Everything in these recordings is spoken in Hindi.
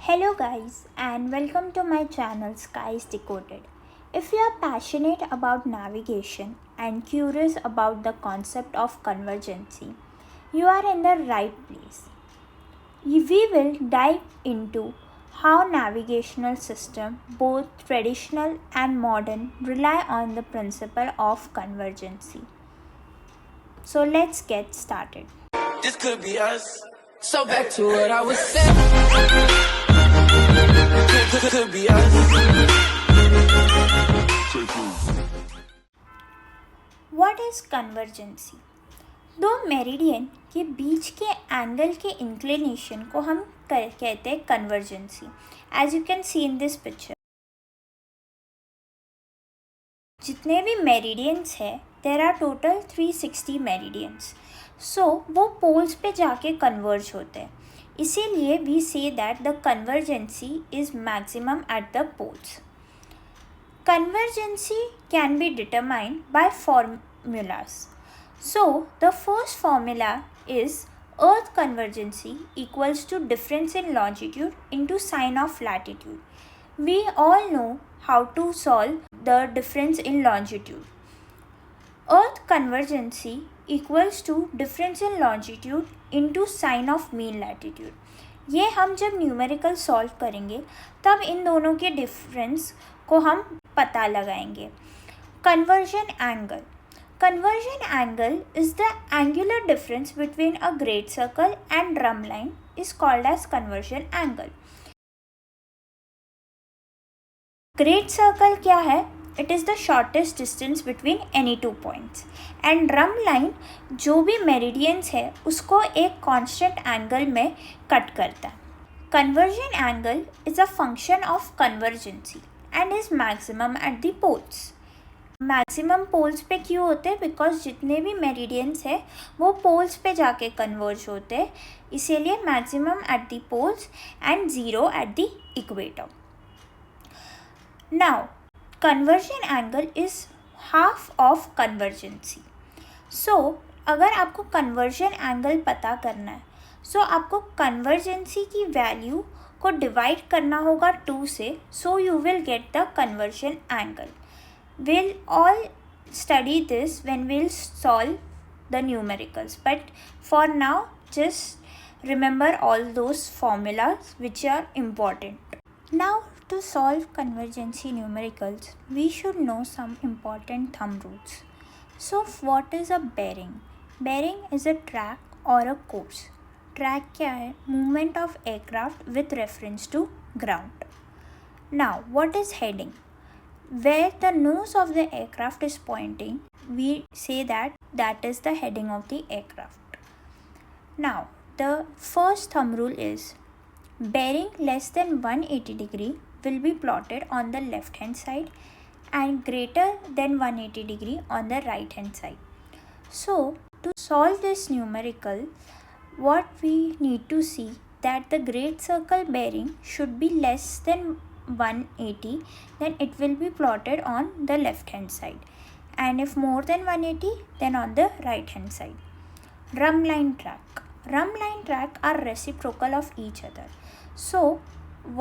Hello, guys, and welcome to my channel Skies Decoded. If you are passionate about navigation and curious about the concept of convergency, you are in the right place. We will dive into how navigational systems, both traditional and modern, rely on the principle of convergency. So let's get started. This could be us. So back to what I was saying. Could be us. What is convergency? दो मेरिडियन के बीच के एंगल के इंक्लिनेशन को हम कहते हैं convergency. As you can see in this picture, जितने भी मेरिडियंस है there are total 360 meridians. So वो पोल्स पे जाके कन्वर्ज होते हैं. इसीलिए we say that the convergency is maximum at the poles. Convergency can be determined by formulas. So, the first formula is Earth convergency equals to difference in longitude into sine of latitude. We all know how to solve the difference in longitude. Earth convergency equals to difference in longitude into sine of mean latitude. ये हम जब न्यूमेरिकल सॉल्व करेंगे तब इन दोनों के डिफरेंस को हम पता लगाएंगे. Conversion angle is the angular difference between a great circle and drum line is called as conversion angle. Great circle क्या है? It is the shortest distance between any two points. And drum line जो भी मेरिडियंस है उसको एक constant angle में कट करता है. Conversion angle is a function of convergency and is maximum at the poles. Maximum poles पे क्यों होते हैं? बिकॉज जितने भी मेरिडियंस है वो पोल्स पे जाके कन्वर्ज होते हैं, इसीलिए maximum at the poles and zero at the equator. Now conversion angle is half of convergency. So अगर आपको कन्वर्जन एंगल पता करना है सो आपको कन्वर्जेंसी की वैल्यू को डिवाइड करना होगा 2 से. So you will get the conversion angle. We'll all study this when we'll solve the numericals, but for now just remember all those formulas which are important. Now to solve convergency numericals we should know some important thumb rules. So what is a bearing? Bearing is a track or a course. Track क्या है? Movement of aircraft with reference to ground. Now what is heading? Where the nose of the aircraft is pointing, we say that is the heading of the aircraft. Now, the first thumb rule is bearing less than 180 degree will be plotted on the left hand side and greater than 180 degree on the right hand side. So, to solve this numerical, what we need to see that the great circle bearing should be less than 180, then it will be plotted on the left hand side, and if more than 180 then on the right hand side. Drum line track are reciprocal of each other, so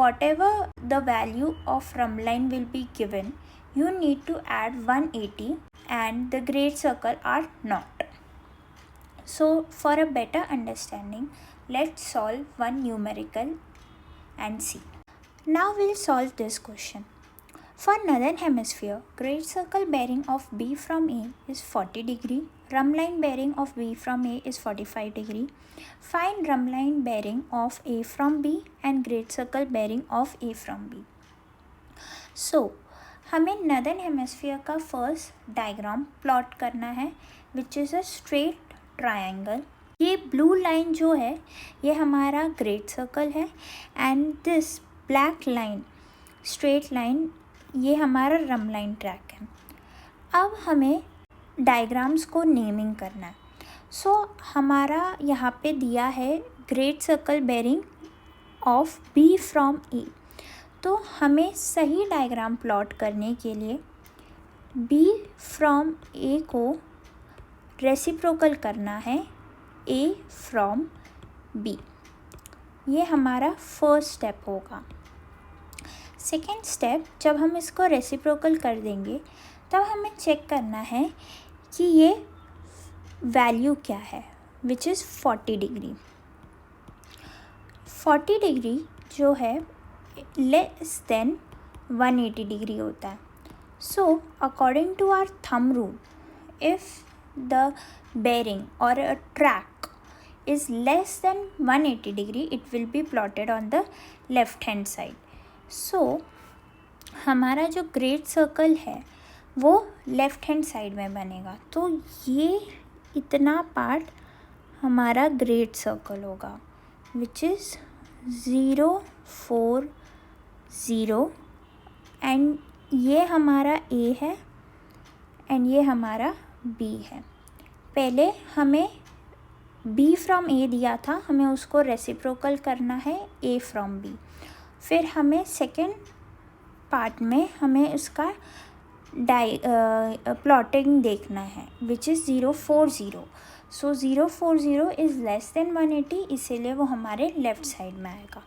whatever the value of drum line will be given, you need to add 180 and the great circle are not. So for a better understanding, let's solve one numerical and see. Now we'll solve this question. For northern hemisphere, great circle bearing of B from A is 40 degree. Drum line bearing of B from A is 45 degree. Find drum line bearing of A from B and great circle bearing of A from B. So, हमें northern hemisphere का first diagram plot करना है, which is a straight triangle. ये blue line जो है ये हमारा great circle है and this black line straight line ये हमारा ड्रम लाइन ट्रैक है. अब हमें डायग्राम्स को नेमिंग करना है. सो हमारा यहाँ पे दिया है great circle bearing of B from A. तो हमें सही डायग्राम प्लॉट करने के लिए बी फ्रॉम ए को रेसिप्रोकल करना है ए फ्रॉम बी. ये हमारा फर्स्ट स्टेप होगा। सेकेंड स्टेप, जब हम इसको रेसिप्रोकल कर देंगे तब हमें चेक करना है कि ये वैल्यू क्या है, विच इज़ 40 डिग्री। 40 डिग्री जो है लेस देन 180 डिग्री होता है। So according to our thumb rule, if the bearing or a track is less than 180 degree, it will be plotted on the left hand side. So हमारा जो ग्रेट सर्कल है वो लेफ्ट हैंड साइड में बनेगा, तो ये इतना पार्ट हमारा ग्रेट सर्कल होगा, विच इज़ 0 4 0, एंड ये हमारा A है एंड ये हमारा B है। पहले हमें B फ्रॉम A दिया था, हमें उसको रेसिप्रोकल करना है A फ्रॉम B। फिर हमें सेकेंड पार्ट में हमें उसका प्लॉटिंग देखना है, which is 0 4 0। So 0 4 0 is less than 180, इसीलिए वो हमारे लेफ्ट साइड में आएगा।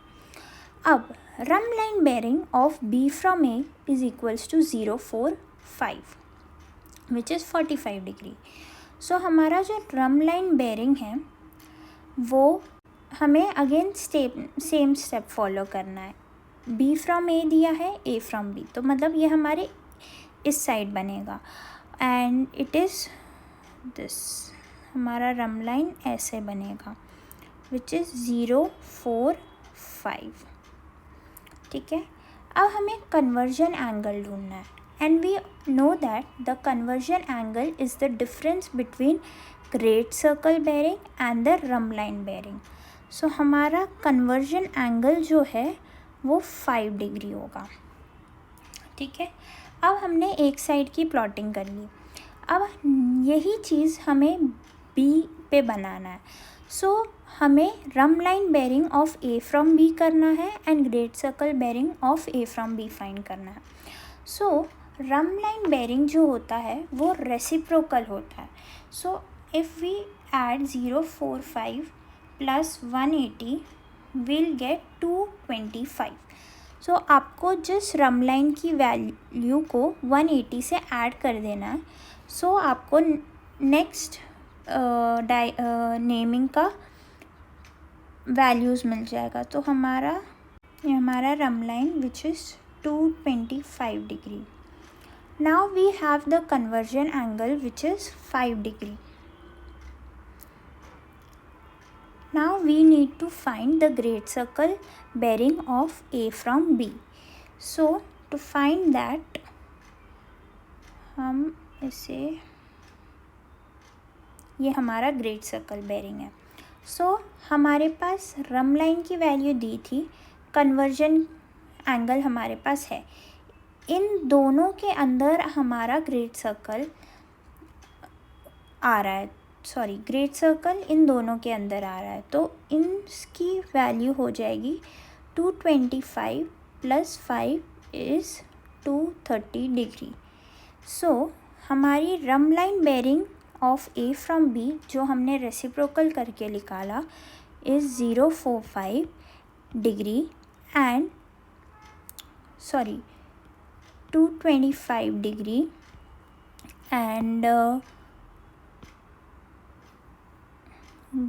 अब rhumb line bearing of B from A is equals to 0 4 5, which is 45 degree. So हमारा जो रम लाइन बेरिंग है वो हमें अगेन सेम स्टेप फॉलो करना है। B फ्रॉम A दिया है, A फ्रॉम B, तो मतलब ये हमारे इस साइड बनेगा एंड इट इज़ दिस, हमारा रम लाइन ऐसे बनेगा, विच इज़ 0 4 5। ठीक है, अब हमें कन्वर्जन एंगल ढूंढना है, and we know that the conversion angle is the difference between great circle bearing and the rhumb line bearing. So हमारा कन्वर्जन एंगल जो है वो 5 डिग्री होगा। ठीक है, अब हमने एक साइड की प्लॉटिंग कर ली, अब यही चीज़ हमें B पे बनाना है। सो हमें rhumb line bearing of A from B करना है and great circle bearing of A from B find करना है। सो रम लाइन बेरिंग जो होता है वो रेसिप्रोकल होता है। So if we add 0 4 5 plus 180 will get 225। So आपको जिस रम लाइन की वैल्यू को 180 से ऐड कर देना है, सो आपको नेक्स्ट नेमिंग का वैल्यूज़ मिल जाएगा। तो ये हमारा rhumb line which is 225 degree. Now we have the conversion angle which is 5 degree. Now we need to find the great circle bearing of A from B. So to find that हम इसे, ये हमारा ग्रेट सर्कल बेरिंग है। सो हमारे पास रम लाइन की वैल्यू दी थी, कन्वर्जन एंगल हमारे पास है, इन दोनों के अंदर हमारा ग्रेट सर्कल आ रहा है, सॉरी ग्रेट सर्कल इन दोनों के अंदर आ रहा है, तो इनकी वैल्यू हो जाएगी 225 प्लस 5 इज़ 230 डिग्री। सो हमारी rhumb line bearing of A from B जो हमने रेसिप्रोकल करके निकाला is 045 degree and 225 degree and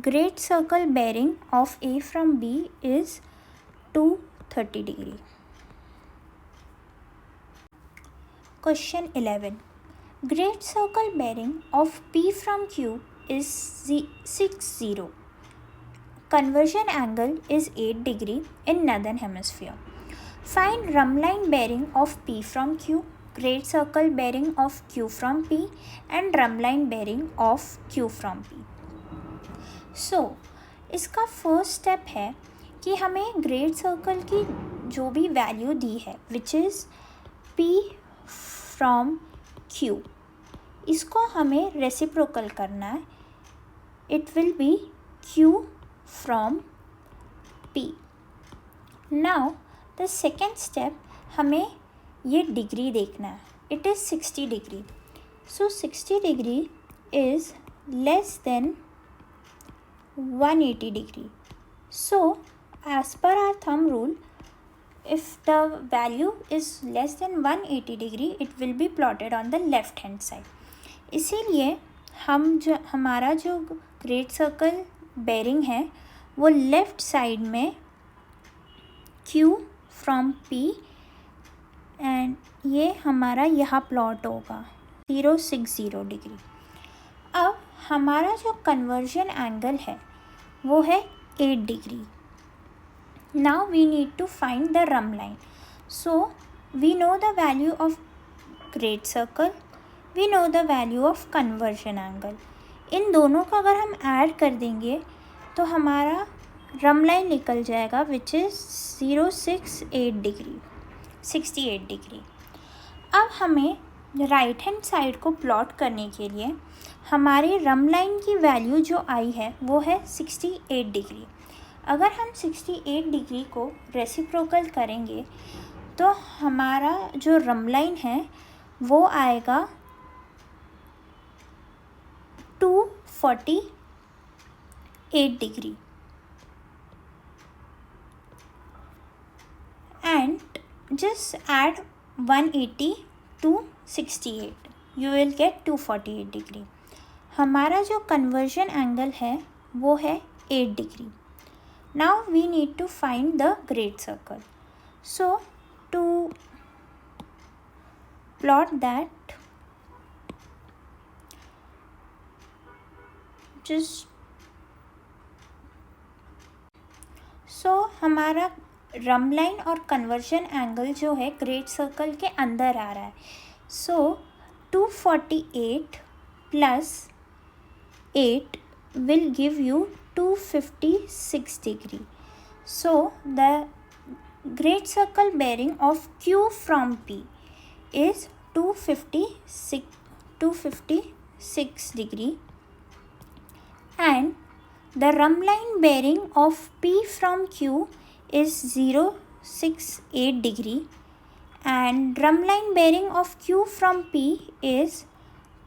great circle bearing of A from B is 230 degree. Question 11. Great circle bearing of P from Q is 60. Conversion angle is 8 degree in northern hemisphere. Find rhumb line bearing of P from Q, great circle bearing of Q from P and rhumb line bearing of Q from P. सो इसका फर्स्ट स्टेप है कि हमें ग्रेट सर्कल की जो भी वैल्यू दी है which is P from Q, इसको हमें रेसिप्रोकल करना है, it will be Q from P। Now the second step, हमें ये डिग्री देखना है, it is 60 degree. So 60 degree is less than 180 degree. So as per our thumb rule, if the value is less than 180 degree, it will be plotted on the left hand side. इसीलिए हमारा जो ग्रेट सर्कल बेरिंग है वो लेफ़्ट साइड में Q फ्रॉम P, एंड ये हमारा यहाँ प्लॉट होगा 060 डिग्री. अब हमारा जो कन्वर्जन एंगल है वो है 8 degree. Now we need to find the rhumb line. So we know the value of great circle, we know the value of conversion angle. इन दोनों का अगर हम ऐड कर देंगे तो हमारा रम लाइन निकल जाएगा विच इज़ 068 डिग्री. अब हमें राइट हैंड साइड को प्लॉट करने के लिए हमारी रम लाइन की वैल्यू जो आई है वो है 68 डिग्री. अगर हम 68 डिग्री को रेसिप्रोकल करेंगे तो हमारा जो रम लाइन है वो आएगा 248 degree. And just add 180 to 68, you will get 248 degree. हमारा जो कन्वर्जन एंगल है वो है 8 degree. Now we need to find the great circle. So to plot that, हमारा रम लाइन और कन्वर्जन एंगल जो है ग्रेट सर्कल के अंदर आ रहा है. So 248 plus 8 will give you 256 degree. So the great circle bearing of Q from P is 256 degree, and the rhumb line bearing of P from Q is 068 degree, and rhumb line bearing of Q from P is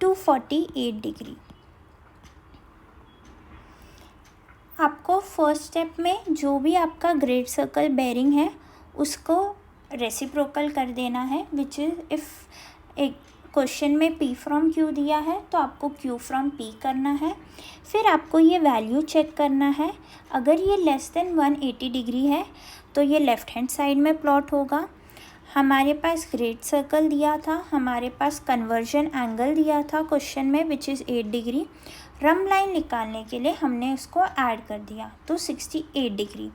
248 degree. आपको फर्स्ट स्टेप में जो भी आपका ग्रेट सर्कल बेरिंग है उसको रेसिप्रोकल कर देना है, विच इज़ इफ़ एक क्वेश्चन में P फ्रॉम Q दिया है तो आपको Q फ्रॉम P करना है. फिर आपको ये वैल्यू चेक करना है. अगर ये लेस देन 180 डिग्री है तो ये लेफ़्ट हैंड साइड में प्लॉट होगा. हमारे पास ग्रेट सर्कल दिया था, हमारे पास कन्वर्जन एंगल दिया था क्वेश्चन में which is 8 degree. Rhumb line निकालने के लिए हमने इसको ऐड कर दिया तो 68 डिग्री.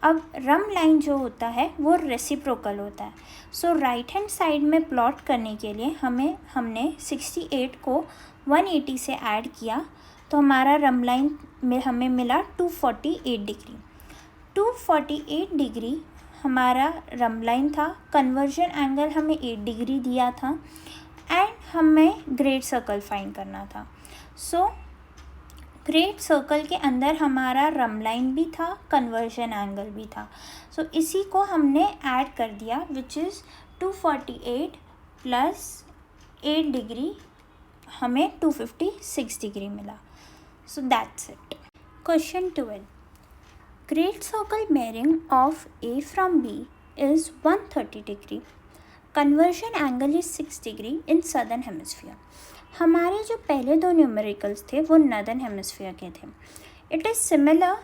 अब रम लाइन जो होता है वो रेसिप्रोकल होता है. सो राइट हैंड साइड में प्लॉट करने के लिए हमने 68 को 180 से ऐड किया तो हमारा रम लाइन में हमें मिला 248 डिग्री. 248 डिग्री हमारा रम लाइन था. कन्वर्जन एंगल हमें 8 डिग्री दिया था एंड हमें ग्रेट सर्कल फाइंड करना था. सो ग्रेट सर्कल के अंदर हमारा रम लाइन भी था, कन्वर्जन एंगल भी था. सो इसी को हमने ऐड कर दिया विच इज़ 248 प्लस 8 डिग्री, हमें 256 डिग्री मिला. So that's it. Question 12. Great circle bearing of A from B is 130 degree. Conversion angle is 6 degree in southern hemisphere. हमारे जो पहले दो न्यूमेरिकल्स थे वो नॉर्दर्न हेमिस्फीयर के थे. It is similar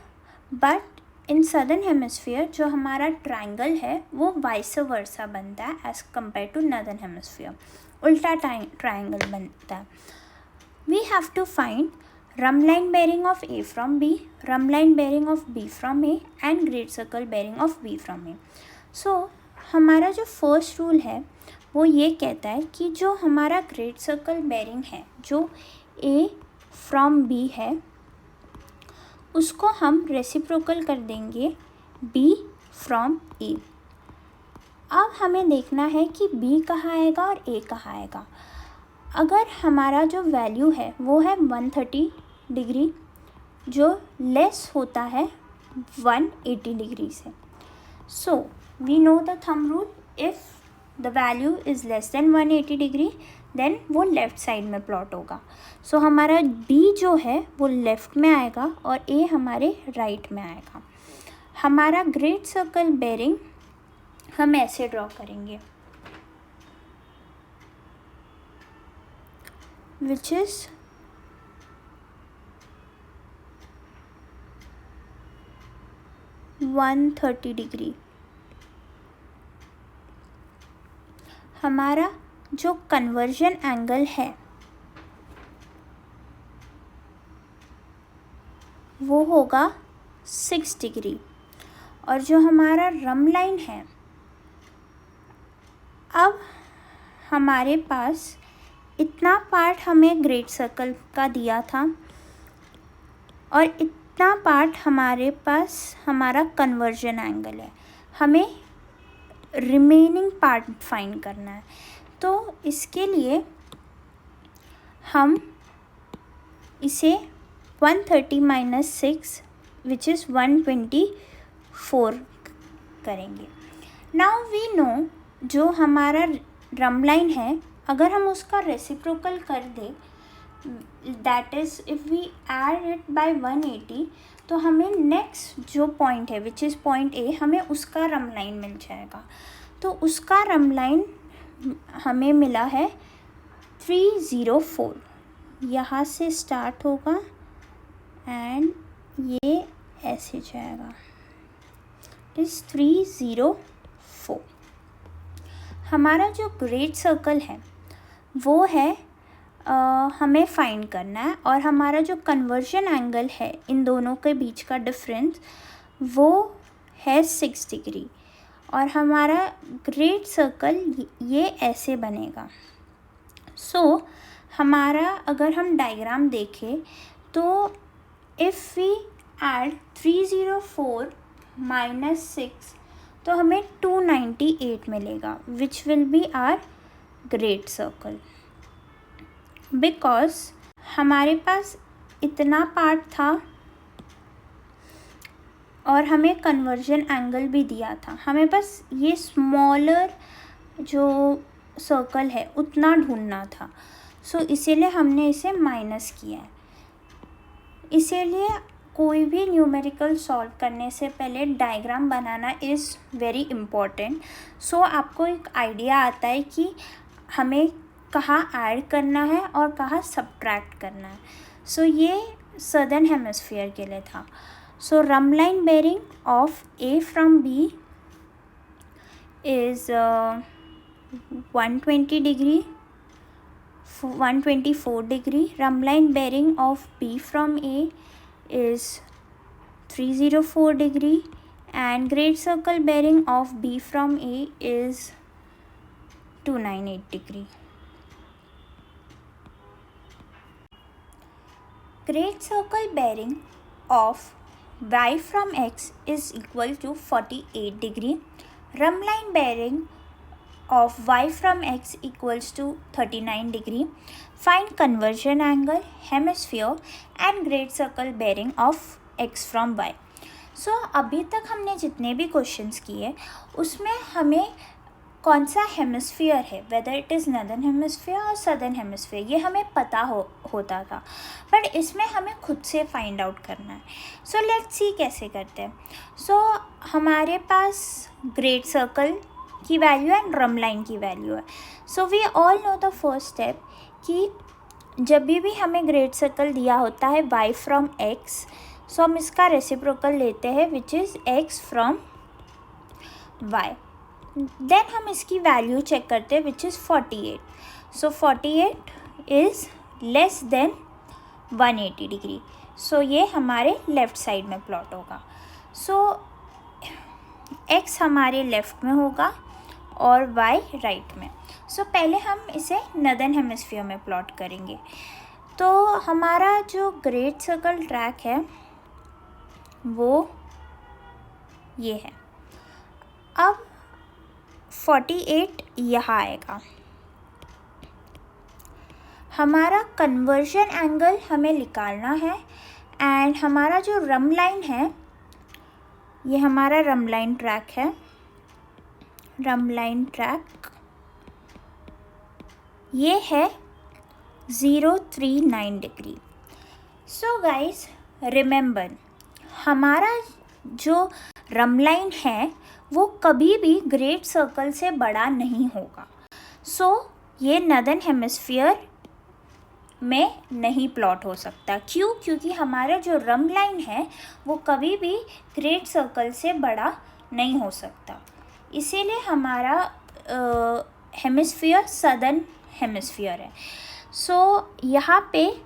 but in southern hemisphere जो हमारा ट्रायंगल है वो वाइस वर्सा बनता है as compare to northern hemisphere. उल्टा ट्रायंगल बनता है. We have to find rhumb line bearing of A from B, rhumb line bearing of B from A and great circle bearing of B from A. So हमारा जो फर्स्ट रूल है वो ये कहता है कि जो हमारा ग्रेट सर्कल बेरिंग है जो A फ्रॉम B है उसको हम रेसिप्रोकल कर देंगे B फ्रॉम A. अब हमें देखना है कि B कहाँ आएगा और A कहाँ आएगा. अगर हमारा जो वैल्यू है वो है 130 डिग्री जो लेस होता है 180 डिग्री से. So we know the thumb rule. If the value is less than 180 degree then वो लेफ़्ट साइड में प्लॉट होगा. सो हमारा B जो है वो लेफ़्ट में आएगा और A हमारे राइट में आएगा. हमारा ग्रेट सर्कल बेरिंग हम ऐसे ड्रॉ करेंगे, विच इज 130 डिग्री। हमारा जो कन्वर्जन एंगल है वो होगा 6 डिग्री। और जो हमारा रम लाइन है, अब हमारे पास इतना पार्ट हमें ग्रेट सर्कल का दिया था और इतना पार्ट हमारे पास हमारा कन्वर्जन एंगल है। हमें रिमेनिंग पार्ट फाइंड करना है। तो इसके लिए हम इसे 130 माइनस 6 विच इज़ 124 करेंगे। नाउ वी नो जो हमारा रम लाइन है, अगर हम उसका रेसिप्रोकल कर दें, that is if we add it by 180, तो हमें नेक्स्ट जो पॉइंट है विच इज़ पॉइंट ए, हमें उसका रम लाइन मिल जाएगा। तो उसका रम लाइन हमें मिला है 304। यहाँ से स्टार्ट होगा एंड ये ऐसे जाएगा, इस 304। हमारा जो ग्रेट सर्कल है वो है हमें फाइंड करना है, और हमारा जो कन्वर्जन एंगल है इन दोनों के बीच का डिफरेंस वो है 6 डिग्री। और हमारा ग्रेट सर्कल ये ऐसे बनेगा। सो हमारा अगर हम डायग्राम देखें तो इफ़ वी ऐड 304 माइनस 6 तो हमें 298 मिलेगा, which will be our great circle. Because हमारे पास इतना पार्ट था और हमें कन्वर्जन एंगल भी दिया था, हमें बस ये स्मॉलर जो सर्कल है उतना ढूंढना था। सो इसीलिए हमने इसे माइनस किया है। इसीलिए कोई भी न्यूमेरिकल सॉल्व करने से पहले डायग्राम बनाना इज़ वेरी इम्पॉर्टेंट। सो आपको एक आइडिया आता है कि हमें कहाँ ऐड करना है और कहाँ सब्ट्रैक्ट करना है। सो ये सदर्न हेमिस्फीयर के लिए था। So rhumb line bearing of A from B is 120 degree 124 degree. Rhumb line bearing of B from A is 304 degree, and great circle bearing of B from A is 298 degree. Great circle bearing of Y from X is equal to 48 degree. Rhumb line bearing of Y from X equals to 39 degree. Find conversion angle, hemisphere and great circle bearing of X from Y. So अभी तक हमने जितने भी क्वेश्चंस किए उसमें हमें कौन सा हेमिस्फीयर है, whether it is northern hemisphere और सदर्न हेमिस्फीयर, ये हमें पता होता था, बट इसमें हमें खुद से फाइंड आउट करना है। सो लेट्स सी कैसे करते हैं। सो हमारे पास ग्रेट सर्कल की वैल्यू एंड रम लाइन की वैल्यू है। So we all know the first step कि जब भी हमें ग्रेट सर्कल दिया होता है y फ्रॉम x, सो हम इसका रेसिप्रोकल लेते हैं which is x from y। Then हम इसकी वैल्यू चेक करते हैं which is 48। So 48 is less than 180 degree. So ये हमारे लेफ़्ट साइड में प्लॉट होगा। सो x हमारे लेफ़्ट में होगा और y राइट में। सो पहले हम इसे नॉर्दर्न हेमिस्फीयर में प्लॉट करेंगे। तो हमारा जो ग्रेट सर्कल ट्रैक है वो ये है। अब 48 यहाँ आएगा। हमारा कन्वर्जन एंगल हमें निकालना है एंड हमारा जो रम लाइन है, ये हमारा रम लाइन ट्रैक है। रम लाइन ट्रैक ये है 039 डिग्री। सो गाइस रिमेंबर, हमारा जो रम लाइन है वो कभी भी ग्रेट सर्कल से बड़ा नहीं होगा। सो ये नॉर्दर्न हेमिस्फीयर में नहीं प्लॉट हो सकता। क्यों? क्योंकि हमारा जो रम लाइन है वो कभी भी ग्रेट सर्कल से बड़ा नहीं हो सकता, इसीलिए हमारा हेमिस्फीयर सदर्न हेमिस्फीयर है। सो यहाँ पे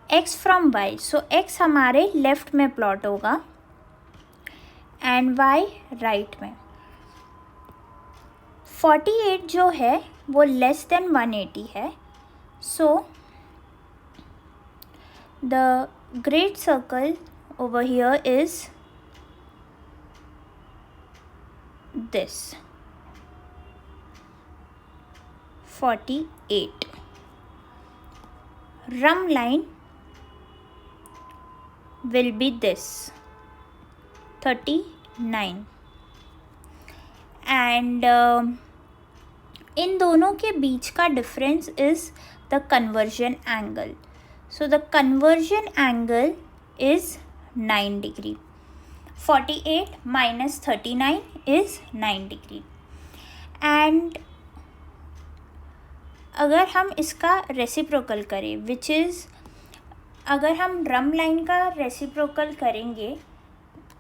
x from y, so x हमारे लेफ्ट में प्लॉट होगा एंड y राइट में। 48 जो है वो लेस देन 180 है, सो the great circle over here is this 48. Rhumb line will be this 39 and इन दोनों के बीच का difference is the conversion angle. So the conversion angle is 9 degree. 48 minus 39 is 9 degree. And अगर हम इसका रेसिप्रोकल करें विच इज़, अगर हम ड्रम लाइन का रेसिप्रोकल करेंगे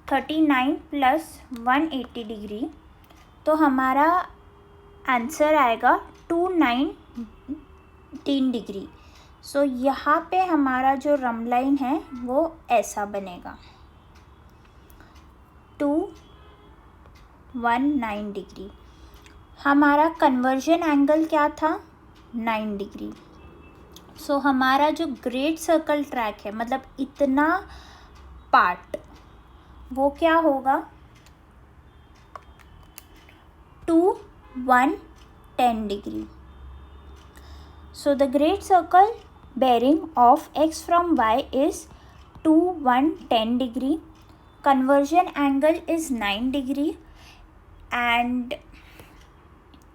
39 प्लस 180 डिग्री तो हमारा आंसर आएगा 219 डिग्री। सो यहाँ पे हमारा जो रम लाइन है वो ऐसा बनेगा 219 डिग्री। हमारा कन्वर्जन एंगल क्या था? 9 डिग्री। सो हमारा जो ग्रेट सर्कल ट्रैक है मतलब इतना पार्ट वो क्या होगा? 210 degree. So the great circle bearing of x from y is 210 degree. Conversion angle is 9 degree and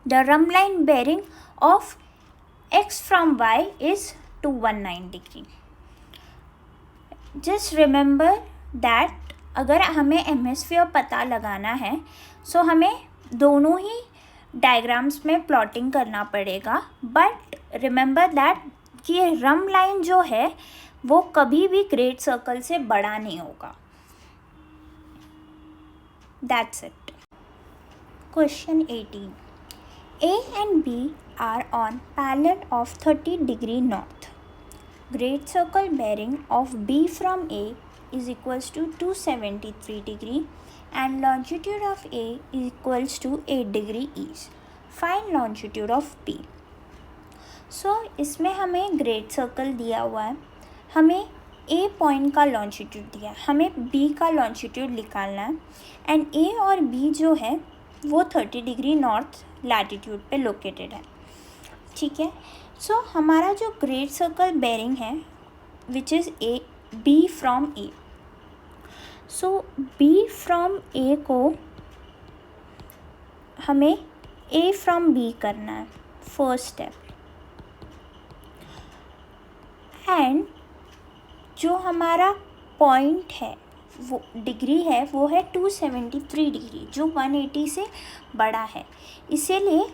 the rhumb line bearing of x from y is 219 degree. Just remember that अगर हमें हेमिस्फीयर पता लगाना है सो हमें दोनों ही डायग्राम्स में प्लॉटिंग करना पड़ेगा, बट रिमेंबर दैट कि रम लाइन जो है वो कभी भी ग्रेट सर्कल से बड़ा नहीं होगा। That's it. Question 18. A and B are on parallel of 30 degree north. Great circle bearing of B from A is equals to 273 degree and longitude of A is equals to 8 degree east. Find longitude of B. So इसमें हमें ग्रेट सर्कल दिया हुआ है, हमें ए पॉइंट का लॉन्जिट्यूड दिया है, हमें बी का लॉन्जिट्यूड निकालना है एंड ए और बी जो है वो 30 डिग्री नॉर्थ लैटिट्यूड पे लोकेटेड है। ठीक है, सो हमारा जो ग्रेट सर्कल बेरिंग है which is A B from A, so B from A को हमें ए फ्रॉम बी करना है फर्स्ट स्टेप, एंड जो हमारा पॉइंट है वो डिग्री है वो है 273 डिग्री जो 180 से बड़ा है, इसीलिए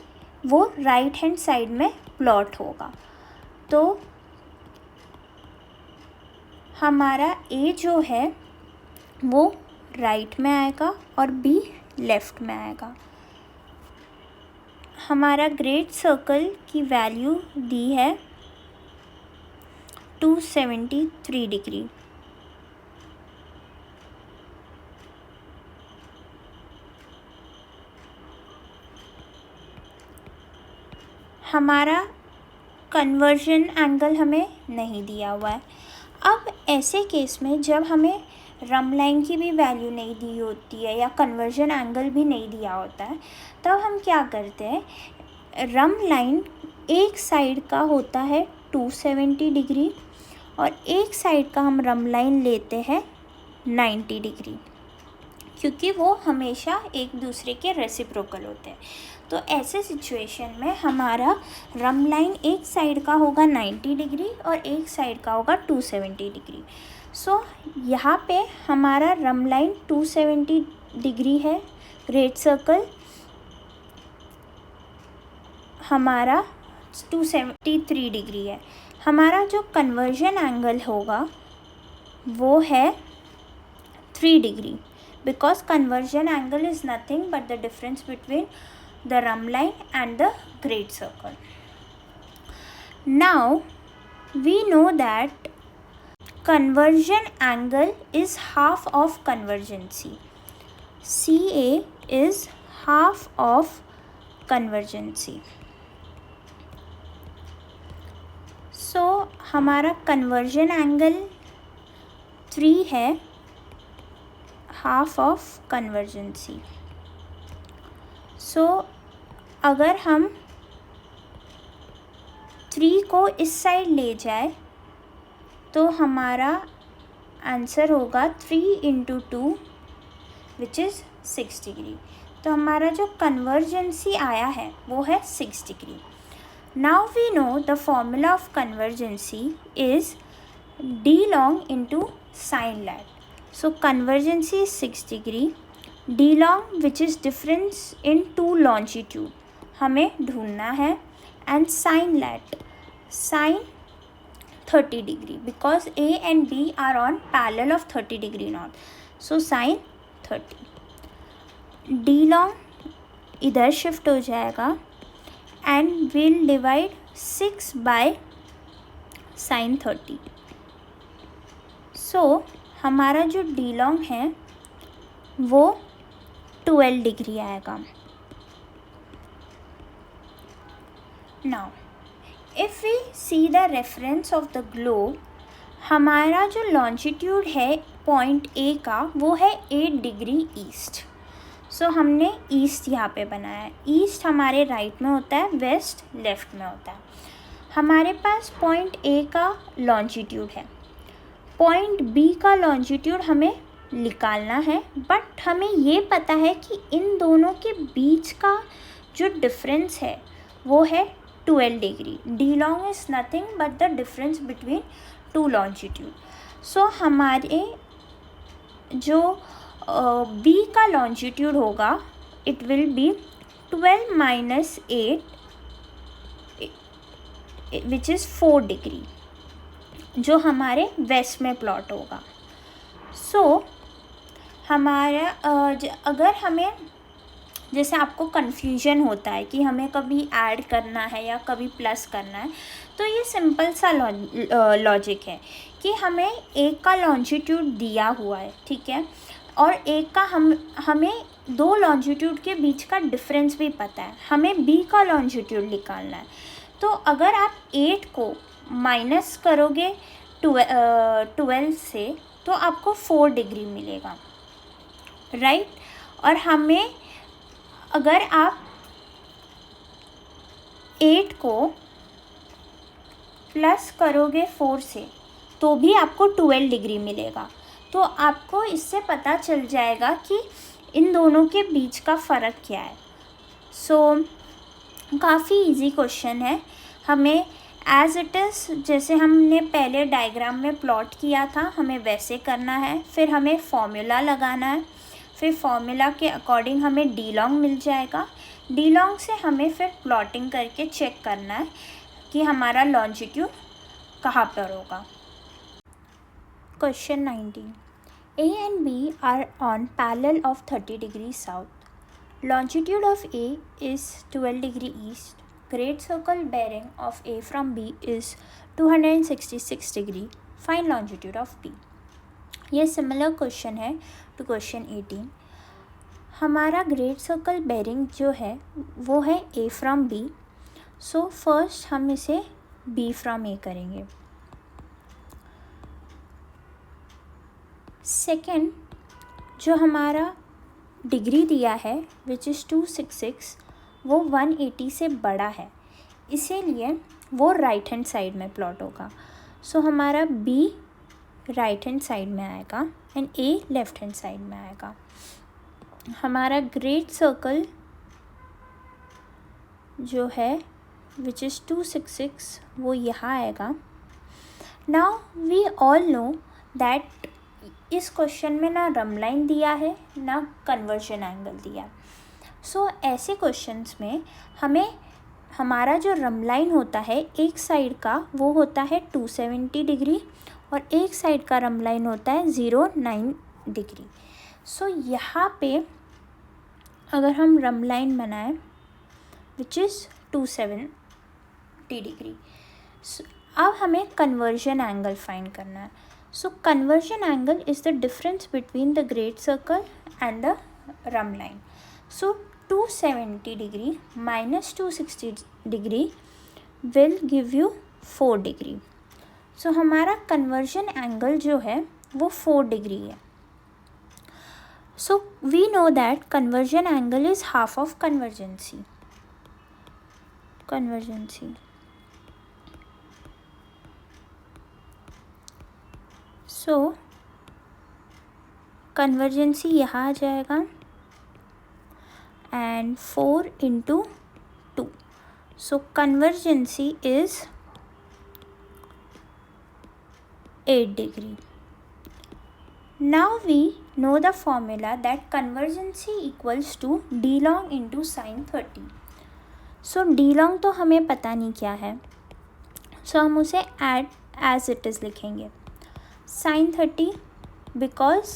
वो राइट हैंड साइड में प्लॉट होगा। तो हमारा ए जो है वो राइट में आएगा और बी लेफ़्ट में आएगा। हमारा ग्रेट सर्कल की वैल्यू दी है 273 डिग्री। हमारा कन्वर्जन एंगल हमें नहीं दिया हुआ है। अब ऐसे केस में जब हमें रम लाइन की भी वैल्यू नहीं दी होती है या कन्वर्जन एंगल भी नहीं दिया होता है, तब हम क्या करते हैं, रम लाइन एक साइड का होता है 270 डिग्री और एक साइड का हम रम लाइन लेते हैं 90 डिग्री, क्योंकि वो हमेशा एक दूसरे के रेसिप्रोकल होते हैं। तो ऐसे सिचुएशन में हमारा रम लाइन एक साइड का होगा 90 डिग्री और एक साइड का होगा 270 डिग्री। सो यहाँ पे हमारा रम लाइन 270 डिग्री है, ग्रेट सर्कल हमारा 273 डिग्री है। हमारा जो कन्वर्जन एंगल होगा वो है 3 degree, because conversion angle is nothing but the difference between the rhumb line and the great circle. Now we know that conversion angle is half of convergency. CA is half of convergency. So हमारा conversion angle 3 है, half of convergency. So अगर हम 3 को इस साइड ले जाए तो हमारा आंसर होगा 3 × 2 विच इज़ 6 डिग्री. तो हमारा जो कन्वर्जेंसी आया है वो है 6 degree. Now we know the formula of convergency is d long into sin lat. So convergency is 6 degree. d long which is difference in two longitude हमें ढूंढना है, and sin lat, sin 30 degree because A and B are on parallel of 30 degree north. So sin 30. d long इधर शिफ्ट हो जाएगा and we'll divide 6 by sin 30. So हमारा जो d long है वो 12 डिग्री आएगा. Now if we see the reference of the globe, हमारा जो लॉन्जिट्यूड है पॉइंट A का वो है 8 डिग्री ईस्ट. सो हमने ईस्ट यहाँ पे बनाया है. ईस्ट हमारे राइट में होता है, वेस्ट लेफ़्ट में होता है. हमारे पास पॉइंट A का लॉन्जिट्यूड है, पॉइंट B का लॉन्जिट्यूड हमें निकालना है, बट हमें ये पता है कि इन दोनों के बीच का जो डिफरेंस है वो है 12 degree. d long is nothing but the difference between two longitude. So हमारे जो B का लॉन्जिट्यूड होगा it will be 12 minus 8 which is 4 degree, जो हमारे वेस्ट में प्लॉट होगा. सो हमारा अगर हमें जैसे आपको कन्फ्यूजन होता है कि हमें कभी ऐड करना है या कभी प्लस करना है, तो ये सिंपल सा लॉजिक है कि हमें एक का लॉन्जिट्यूड दिया हुआ है, ठीक है, और एक का हमें दो लॉन्जिट्यूड के बीच का डिफरेंस भी पता है, हमें बी का लॉन्जिट्यूड निकालना है. तो अगर आप 8 को माइनस करोगे 12 से तो आपको 4 डिग्री मिलेगा, राइट. और हमें अगर आप 8 को प्लस करोगे 4 से तो भी आपको 12 डिग्री मिलेगा. तो आपको इससे पता चल जाएगा कि इन दोनों के बीच का फ़र्क क्या है. सो काफ़ी इजी क्वेश्चन है. हमें एज इट इज़ जैसे हमने पहले डायग्राम में प्लॉट किया था हमें वैसे करना है. फिर हमें फॉर्मूला लगाना है, फिर फॉर्मूला के अकॉर्डिंग हमें d long मिल जाएगा. d long से हमें फिर प्लॉटिंग करके चेक करना है कि हमारा लॉन्जिट्यूड कहाँ पर होगा. Question 19. A and B are on parallel of 30 degrees south. Longitude of A is 12 degree east. Great circle bearing of A from B is 266 degree. Find longitude of B. ये सिमिलर क्वेश्चन है टू क्वेश्चन 18. हमारा ग्रेट सर्कल बेरिंग जो है वो है A from B. So first हम इसे B फ्रॉम A करेंगे. सेकेंड जो हमारा डिग्री दिया है विच इज़ 266 वो 180 से बड़ा है, इसीलिए वो राइट हैंड साइड में प्लॉट होगा. सो हमारा B राइट हैंड साइड में आएगा and A left hand side में आएगा. हमारा ग्रेट सर्कल जो है विच इज़ 266 वो यहाँ आएगा. Now we all know that इस क्वेश्चन में ना रम लाइन दिया है ना कन्वर्जन एंगल दिया। सो ऐसे क्वेश्चंस में हमें हमारा जो रम लाइन होता है एक साइड का वो होता है 270 डिग्री और एक साइड का रम लाइन होता है 09 डिग्री। सो यहाँ पे अगर हम रम लाइन बनाएं विच इज़ 270 डिग्री, अब हमें कन्वर्जन एंगल फाइंड करना है। So conversion angle is the difference between the great circle and the rhumb line. So 270 degree minus 260 degree will give you 4 degree. So हमारा कन्वर्जन एंगल जो है वो 4 डिग्री है। So we know that conversion angle is half of convergency. So convergency यहाँ आ जाएगा and 4 into 2. So convergency is 8 degree. Now we know the formula that convergency equals to d long into sin 30. So d long तो हमें पता नहीं क्या है, so हम उसे as it is लिखेंगे sin 30 because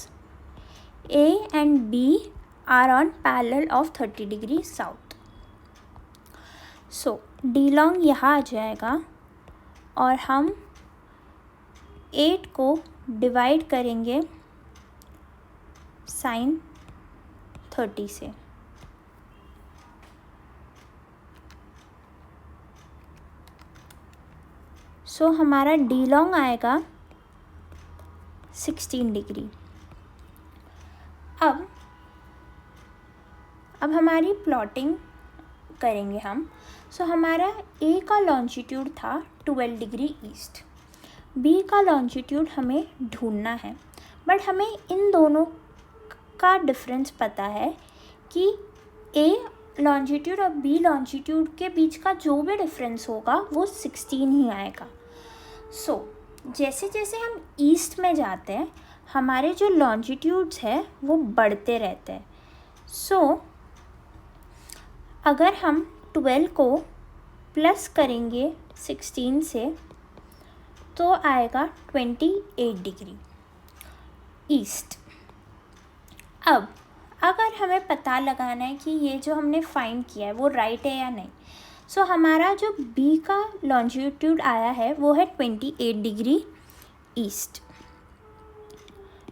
A and B are on parallel of 30 degree south. So d long यहाँ आ जाएगा और हम 8 को डिवाइड करेंगे sin 30 से। सो हमारा d long आएगा 16 डिग्री। अब हमारी प्लॉटिंग करेंगे हम। सो हमारा A का लॉन्जिट्यूड था 12 डिग्री ईस्ट, B का लॉन्जिट्यूड हमें ढूंढना है, बट हमें इन दोनों का डिफरेंस पता है कि A लॉन्जिट्यूड और B लॉन्जिट्यूड के बीच का जो भी डिफरेंस होगा वो 16 ही आएगा। सो जैसे जैसे हम ईस्ट में जाते हैं हमारे जो लॉन्जिट्यूड्स हैं वो बढ़ते रहते हैं। सो अगर हम 12 को प्लस करेंगे 16 से तो आएगा 28 डिग्री ईस्ट। अब अगर हमें पता लगाना है कि ये जो हमने फाइंड किया है वो राइट है या नहीं, सो हमारा जो बी का लॉन्जिट्यूड आया है वो है 28 डिग्री ईस्ट।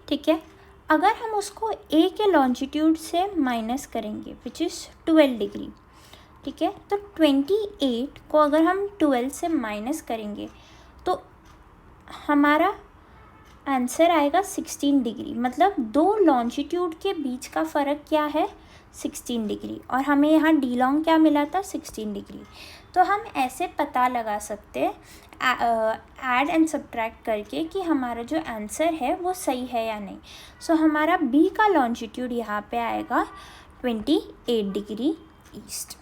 ठीक है, अगर हम उसको ए के लॉन्जिट्यूड से माइनस करेंगे विच इज़ 12 डिग्री, ठीक है, तो 28 को अगर हम 12 से माइनस करेंगे तो हमारा आंसर आएगा 16 डिग्री। मतलब दो लॉन्जिट्यूड के बीच का फ़र्क क्या है 16 डिग्री, और हमें यहाँ डी लॉन्ग क्या मिला था 16 डिग्री। तो हम ऐसे पता लगा सकते हैं ऐड एंड सब्ट्रैक्ट करके कि हमारा जो आंसर है वो सही है या नहीं। सो हमारा बी का लॉन्जिट्यूड यहाँ पे आएगा 28 डिग्री ईस्ट।